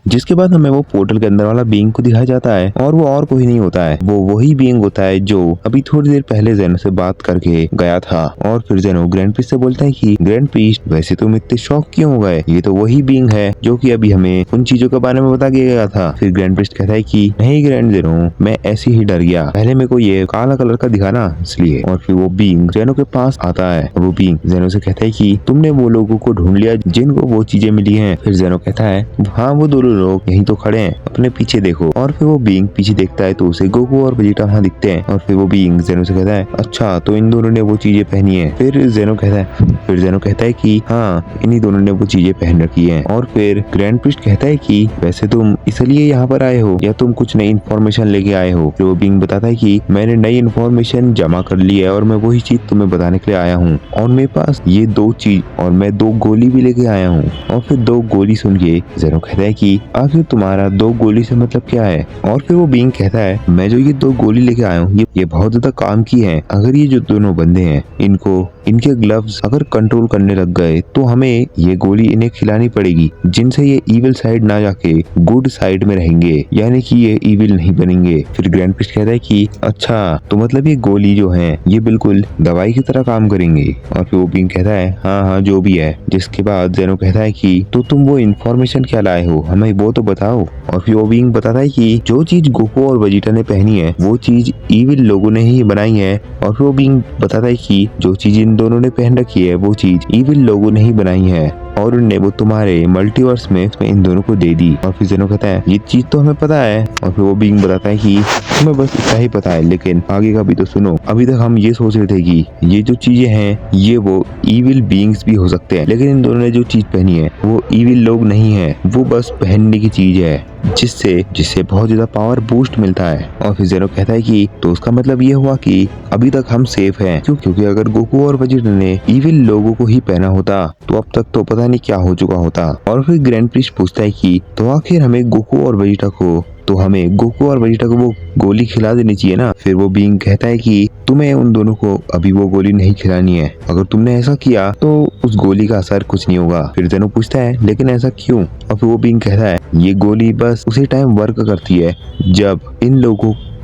जिसके बाद हमें वो पोर्टल के अंदर वाला बीइंग को दिखाया जाता है और वो और कोई नहीं होता है, वो वही बीइंग होता है जो अभी थोड़ी देर पहले जेनो से बात करके गया था। और फिर जेनो ग्रैंड प्रीस्ट से बोलता है कि ग्रैंड प्रीस्ट वैसे तुम इतने शॉक क्यों हो गए, ये तो वही बीइंग है जो कि अभी हमें उन चीजों के बारे में बता के गया था। फिर ग्रैंड प्रीस्ट कहता है कि नहीं ग्रैंड जेनो, मैं ऐसे ही डर गया, पहले मेरे को ये काला कलर का दिखा ना इसलिए। और फिर वो बीइंग जेनो के पास आता है और वो बीइंग जेनो से कहता है कि तुमने वो लोगों को ढूंढ लिया जिनको वो चीजें मिली हैं। फिर जेनो कहता है हाँ वो दोनों लोग यहीं तो खड़े हैं, अपने पीछे देखो। और फिर वो बीइंग पीछे देखता है तो उसे गोकू और वेजिटा वहाँ दिखते हैं। और फिर वो बीइंग जेनो से कहता है अच्छा तो इन दोनों ने वो चीजें पहनी है। फिर जेनो कहता है कि हाँ इन्हीं दोनों ने वो चीजें पहन रखी है। और फिर ग्रैंड प्रीस्ट कहता है कि वैसे तुम इसलिए यहाँ पर आए हो या तुम कुछ नई इन्फॉर्मेशन लेके आए हो। फिर वो बीइंग बताता है कि मैंने नई इन्फॉर्मेशन जमा कर ली है और मैं वही चीज तुम्हें बताने के लिए आया हूँ और मेरे पास ये 2 चीज और मैं 2 गोली भी लेके आया हूँ। और फिर 2 गोली सुन के जेनो कहता है कि आखिर तुम्हारा 2 गोली से मतलब क्या है। और फिर वो बीइंग कहता है मैं जो ये 2 गोली लेके आया हूँ ये बहुत ज्यादा काम की है। अगर ये जो दोनों बंदे हैं इनके ग्लव्स अगर कंट्रोल करने लग गए तो हमें ये गोली इन्हें खिलानी पड़ेगी, जिनसे ये इविल साइड ना जाके गुड साइड में रहेंगे, यानी कि ये इविल नहीं बनेंगे। फिर ग्रैंड प्रीस्ट कहता है कि अच्छा तो मतलब ये गोली जो है ये बिल्कुल दवाई की तरह काम करेंगे। और फिर वो बीइंग कहता है हाँ जो भी है। जिसके बाद जेनो कहता है कि तो तुम वो इन्फॉर्मेशन क्या लाए हो, हमें वो तो बताओ। और फिर वो बीइंग बताता है कि जो चीज गोकू और वेजिटा ने पहनी है वो चीज इविल लोगों ने ही बनाई है। और फिर वो बीइंग बताता है कि जो चीज इन दोनों ने पहन रखी है वो चीज इविल लोगों ने ही बनाई है और उनने वो तुम्हारे मल्टीवर्स में इन दोनों को दे दी। और फिर जेनो कहता है ये चीज तो हमें पता है। और फिर वो बीइंग बताता है कि तुम्हें बस इतना ही पता है, लेकिन आगे का भी तो सुनो। अभी तक हम ये सोच रहे थे कि ये जो चीजें हैं ये वो इविल बीइंग्स भी हो सकते हैं, लेकिन इन दोनों ने जो चीज पहनी है वो इविल लोग नहीं है, वो बस पहनने की चीज है जिससे बहुत ज्यादा पावर बूस्ट मिलता है। और फिर जेनो कहता है कि तो उसका मतलब ये हुआ कि अभी तक हम सेफ हैं, क्योंकि अगर गोकू और वेजिटा ने इविल लोगों को ही पहना होता तो अब तक तो पता नहीं क्या हो चुका होता। और फिर ग्रैंड प्रीस्ट पूछता है कि तो आखिर हमें गोकू और वेजिटा को वो गोली खिला देनी चाहिए ना। फिर वो बीइंग कहता है कि तुम्हें उन दोनों को अभी वो गोली नहीं खिलानी है, अगर तुमने ऐसा किया तो उस गोली का असर कुछ नहीं होगा। फिर जेनो पूछता है लेकिन ऐसा क्यों। और फिर वो बीइंग कहता है ये गोली बस उसी टाइम वर्क करती है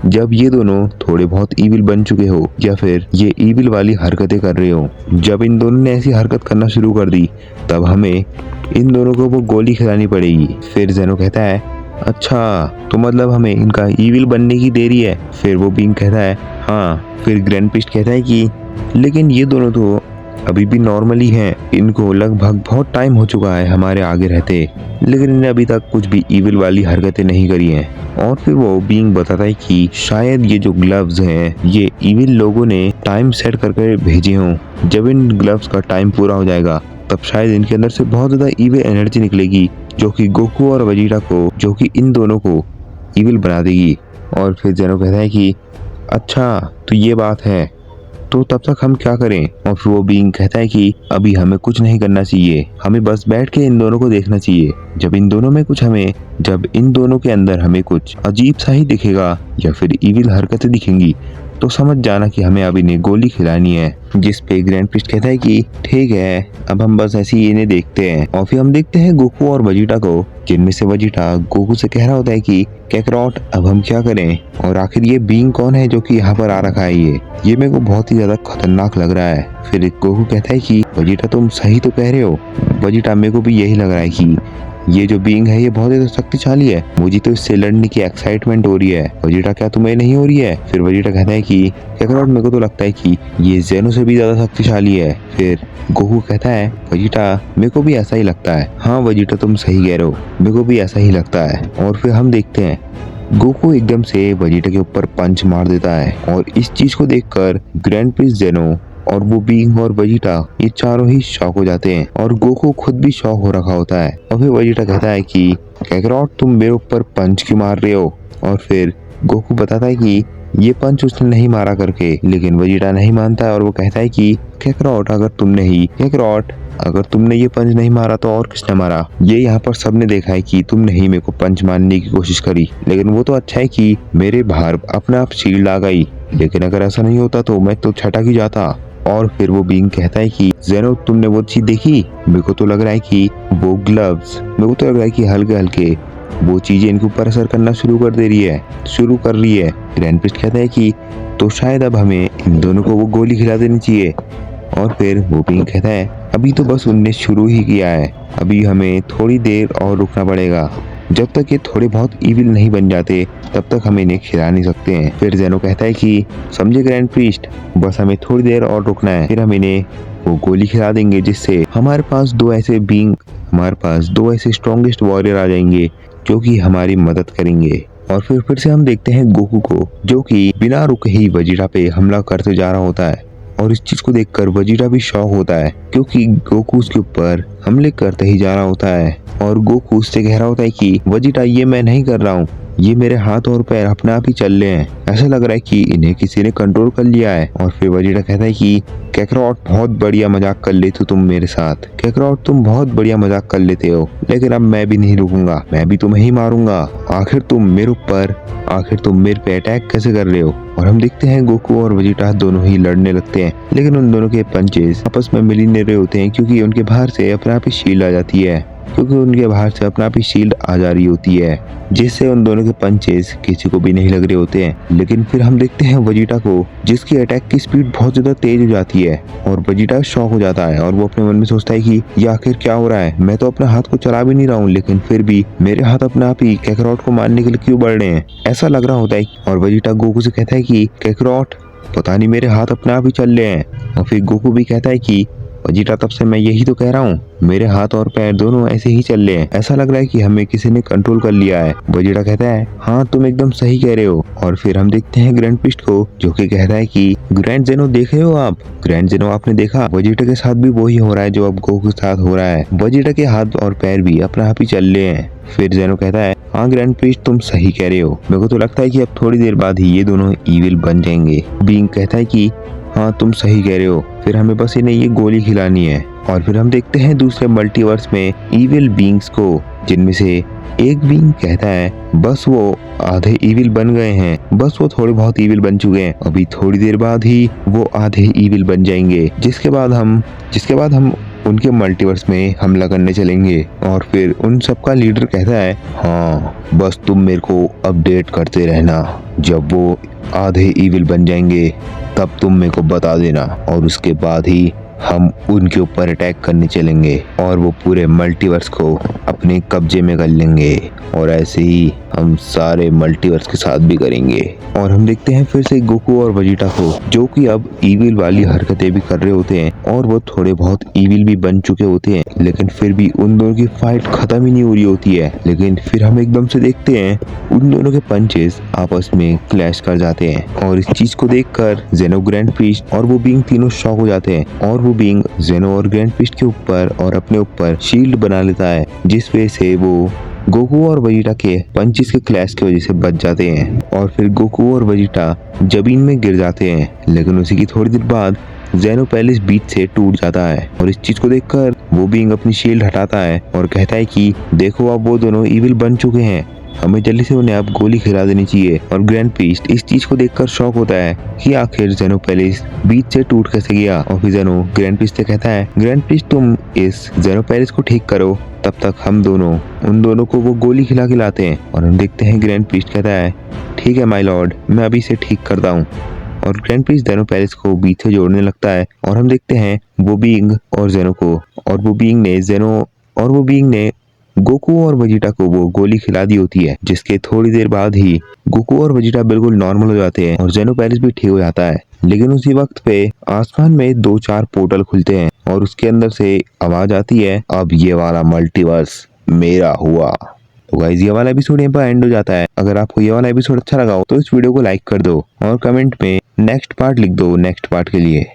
जब ये दोनों थोड़े बहुत इविल बन चुके हो या फिर ये इविल वाली हरकतें कर रहे हो। जब इन दोनों ने ऐसी हरकत करना शुरू कर दी तब हमें इन दोनों को वो गोली खिलानी पड़ेगी। फिर जेनो कहता है अच्छा तो मतलब हमें इनका इविल बनने की देरी है। फिर वो बीइंग कहता है हाँ। फिर ग्रैंड प्रीस्ट कहता है कि लेकिन ये दोनों तो अभी भी नॉर्मल ही हैं, इनको लगभग बहुत टाइम हो चुका है हमारे आगे रहते, लेकिन इन्हें अभी तक कुछ भी इविल वाली हरकतें नहीं करी हैं। और फिर वो बीइंग बताता है कि शायद ये जो ग्लव्स हैं ये इविल लोगों ने टाइम सेट करके भेजे हों। जब इन ग्लव्स का टाइम पूरा हो जाएगा तब शायद इनके अंदर से बहुत ज्यादा इविल एनर्जी निकलेगी जो कि गोकू और वेजिटा को, जो कि इन दोनों को इविल बना देगी। और फिर जेनो कहता है कि अच्छा तो ये बात है, तो तब तक हम क्या करें। और फिर वो बीइंग कहता है कि अभी हमें कुछ नहीं करना चाहिए, हमें बस बैठ के इन दोनों को देखना चाहिए। जब इन दोनों के अंदर हमें कुछ अजीब सा ही दिखेगा या फिर इविल हरकतें दिखेंगी तो समझ जाना कि हमें अब इन्हें गोली खिलानी है। जिस पे ग्रैंड प्रीस्ट कहता है कि ठीक है अब हम बस ऐसे ही इन्हें देखते हैं। और फिर हम देखते हैं गोकू और वेजिटा को, जिनमें से वेजिटा गोकू से कह रहा होता है कि कैकरॉट अब हम क्या करें, और आखिर ये बीइंग कौन है जो कि यहाँ पर आ रखा है, ये मेरे को बहुत ही ज्यादा खतरनाक लग रहा है। फिर गोकू कहता है कि वेजिटा तुम सही तो कह रहे हो। वेजिटा मेरे को भी यही लग रहा है कि ये जो बीइंग है ये बहुत ज्यादा शक्तिशाली है, मुझे तो इससे लड़ने की एक्साइटमेंट हो रही है। वेजिटा क्या तुम्हें नहीं हो रही है। फिर वेजिटा कहता है कि कैकरॉट मेरे को तो लगता है कि ये जेनो से भी ज्यादा शक्तिशाली है। फिर गोकू कहता है वेजिटा मेरे को भी ऐसा ही लगता है। हाँ वेजिटा तुम सही कह रहे हो, मेरे को भी ऐसा ही लगता है। और फिर हम देखते हैं गोकू एकदम से वेजिटा के ऊपर पंच मार देता है और इस चीज को देखकर ग्रैंड प्रीस्ट जेनो और वो बीइंग और वेजिटा ये चारों ही शॉक हो जाते हैं और गोकू खुद भी शॉक हो रखा होता है। और फिर वेजिटा कहता है कि कैकरॉट तुम मेरे ऊपर पंच क्यों मार रहे हो। और फिर गोकू बताता है कि ये पंच उसने नहीं मारा करके, लेकिन वेजिटा नहीं मानता है और वो कहता है कि कैकरॉट अगर तुमने ये पंच नहीं मारा तो और किसने मारा। ये यहाँ पर सबने देखा है कि तुमने ही मेरे को पंच मारने की कोशिश करी, लेकिन वो तो अच्छा है कि मेरे बाहर अपने आप शील्ड आ गई, लेकिन अगर ऐसा नहीं होता तो मैं तो छटक ही जाता। और फिर वो बीइंग कहता है कि जेनो तुमने वो चीज देखी, मेरे को तो लग रहा है कि वो ग्लव्स, मेरे को तो लग रहा है कि हल्के हल्के वो चीजें इनके ऊपर असर करना शुरू कर रही है। ग्रैंड प्रीस्ट कहता है कि तो शायद अब हमें इन दोनों को वो गोली खिला देनी चाहिए। और फिर वो बीइंग कहता है अभी तो बस उनने शुरू ही किया है, अभी हमें थोड़ी देर और रुकना पड़ेगा। जब तक ये थोड़े बहुत इविल नहीं बन जाते तब तक हम इन्हें खिला नहीं सकते हैं। फिर जेनो कहता है कि समझे ग्रैंड प्रीस्ट, बस हमें थोड़ी देर और रुकना है, फिर हम इन्हें वो गोली खिला देंगे जिससे हमारे पास दो ऐसे स्ट्रॉन्गेस्ट वॉरियर आ जाएंगे जो कि हमारी मदद करेंगे। और फिर से हम देखते हैं गोकू को, जो कि बिना रुके ही वेजिटा पे हमला करते जा रहा होता है। और इस चीज को देखकर वेजिटा भी शॉक होता है क्योंकि गोकू उसके ऊपर हमले करते ही जा रहा होता है। और गोकू उससे कह रहा होता है कि वेजिटा ये मैं नहीं कर रहा हूँ, ये मेरे हाथ और पैर अपने आप ही चल रहे हैं, ऐसा लग रहा है कि इन्हें किसी ने कंट्रोल कर लिया है। और फिर वेजिटा कहता है कि कैकरॉट बहुत बढ़िया मजाक कर लेते हो तुम मेरे साथ, कैकरॉट तुम बहुत बढ़िया मजाक कर लेते हो, लेकिन अब मैं भी नहीं रुकूंगा, मैं भी तुम्हें ही मारूंगा। आखिर तुम मेरे पे अटैक कैसे कर रहे हो। और हम देखते हैं गोकू और वेजिटा दोनों ही लड़ने लगते हैं, लेकिन उन दोनों के पंचेस आपस में मिल ही नहीं रहे होते हैं क्योंकि उनके बाहर से अपने आप ही शील्ड आ जा रही होती है, जिससे उन दोनों के पंचेस किसी को भी नहीं लग रहे होते हैं। लेकिन फिर हम देखते हैं वेजिटा को, जिसकी अटैक की स्पीड बहुत ज्यादा तेज हो जाती है। और वेजिटा शॉक हो जाता है और वो अपने मन में सोचता है कि ये आखिर क्या हो रहा है, मैं तो अपने हाथ को चला भी नहीं रहा हूँ, लेकिन फिर भी मेरे हाथ अपने आप ही कैकरॉट को मारने के लिए क्यों बढ़ रहे हैं, ऐसा लग रहा होता है। और वेजिटा गोकू से कहता है कि कैकरॉट पता नहीं मेरे हाथ अपने आप ही चल रहे हैं। और फिर गोकू भी कहता है कि वेजिटा तब से मैं यही तो कह रहा हूँ, मेरे हाथ और पैर दोनों ऐसे ही चल रहे हैं, ऐसा लग रहा है कि हमें किसी ने कंट्रोल कर लिया है। वेजिटा कहता है हाँ तुम एकदम सही कह रहे हो। और फिर हम देखते हैं ग्रैंड प्रीस्ट को, जो कि कहता है कि ग्रैंड जेनो देख रहे हो आप, ग्रैंड जेनो आपने देखा, वेजिटा के साथ भी वही हो रहा है जो अब गोकू के साथ हो रहा है, वेजिटा के हाथ और पैर भी अपने आप ही चल रहे हैं। फिर जेनो कहता है हाँ ग्रैंड प्रीस्ट तुम सही कह रहे हो, मेरे को तो लगता है कि अब थोड़ी देर बाद ही ये दोनों इविल बन जाएंगे। बीइंग कहता है कि हाँ तुम सही कह रहे हो, फिर हमें बस इन्हें ये गोली खिलानी है। और फिर हम देखते हैं दूसरे मल्टीवर्स में इविल बीइंग्स को, जिनमें से एक बीइंग कहता है बस वो आधे इविल बन गए हैं, बस वो थोड़े बहुत इविल बन चुके हैं, अभी थोड़ी देर बाद ही वो आधे इविल बन जाएंगे, जिसके बाद हम उनके मल्टीवर्स में हमला करने चलेंगे। और फिर उन सबका लीडर कहता है हाँ बस तुम मेरे को अपडेट करते रहना, जब वो आधे इविल बन जाएंगे तब तुम मेरे को बता देना, और उसके बाद ही हम उनके ऊपर अटैक करने चलेंगे और वो पूरे मल्टीवर्स को अपने कब्जे में कर लेंगे। और ऐसे ही हम सारे मल्टीवर्स के साथ भी करेंगे। और हम देखते हैं फिर से गोकू और वेजिटा को, जो कि अब इविल वाली हरकतें भी कर रहे होते हैं और वो थोड़े बहुत इविल भी बन चुके होते हैं, लेकिन फिर भी उन दोनों की फाइट खत्म ही नहीं हो रही होती है। लेकिन फिर हम एकदम से देखते हैं उन दोनों के पंचेस आपस में क्लैश कर जाते हैं। और इस चीज को देखकर जेनो, ग्रैंड प्रीस्ट और वो बीइंग तीनों शॉक हो जाते हैं। और वो बीइंग जेनो और ग्रैंड प्रीस्ट के ऊपर और अपने ऊपर शील्ड बना लेता है, जिस वजह से वो गोकू और वेजिटा के पंचेस के क्लैश की वजह से बच जाते हैं। और फिर गोकू और वेजिटा जमीन में गिर जाते हैं, लेकिन उसी की थोड़ी देर बाद जेनो पैलेस बीच से टूट जाता है। और इस चीज को देखकर वो बीइंग अपनी शील्ड हटाता है और कहता है कि देखो अब वो दोनों इविल बन चुके हैं, हमें जल्दी से उन्हें अब गोली खिला देनी चाहिए। और ग्रैंड प्रीस्ट इस चीज को देखकर शॉक होता है कि आखिर जेनो पैलेस बीच से टूट कैसे गया। और फिर जेनो ग्रैंड प्रीस्ट से कहता है ग्रैंड प्रीस्ट तुम इस जेनो पैलेस को ठीक करो, तब तक हम दोनों उन दोनों को वो गोली खिला के लाते हैं। और हम देखते हैं ग्रैंड प्रीस्ट कहता है ठीक है माय लॉर्ड, मैं अभी से ठीक करता हूँ। और ग्रैंड प्रीस्ट जेनो पैलेस को बीच से जोड़ने लगता है। और हम देखते हैं वो बीइंग और जेनो को, और वो बीइंग ने गोकू और वेजिटा को वो गोली खिला दी होती है, जिसके थोड़ी देर बाद ही गोकू और वेजिटा बिल्कुल नॉर्मल हो जाते हैं और जेनो पैलेस भी ठीक हो जाता है। लेकिन उसी वक्त पे आसमान में 2-4 पोर्टल खुलते हैं और उसके अंदर से आवाज आती है अब ये वाला मल्टीवर्स मेरा हुआ। तो गाइस ये वाला एपिसोड यहाँ पर एंड हो जाता है। अगर आपको ये वाला एपिसोड अच्छा लगा हो तो इस वीडियो को लाइक कर दो और कमेंट में नेक्स्ट पार्ट लिख दो नेक्स्ट पार्ट के लिए।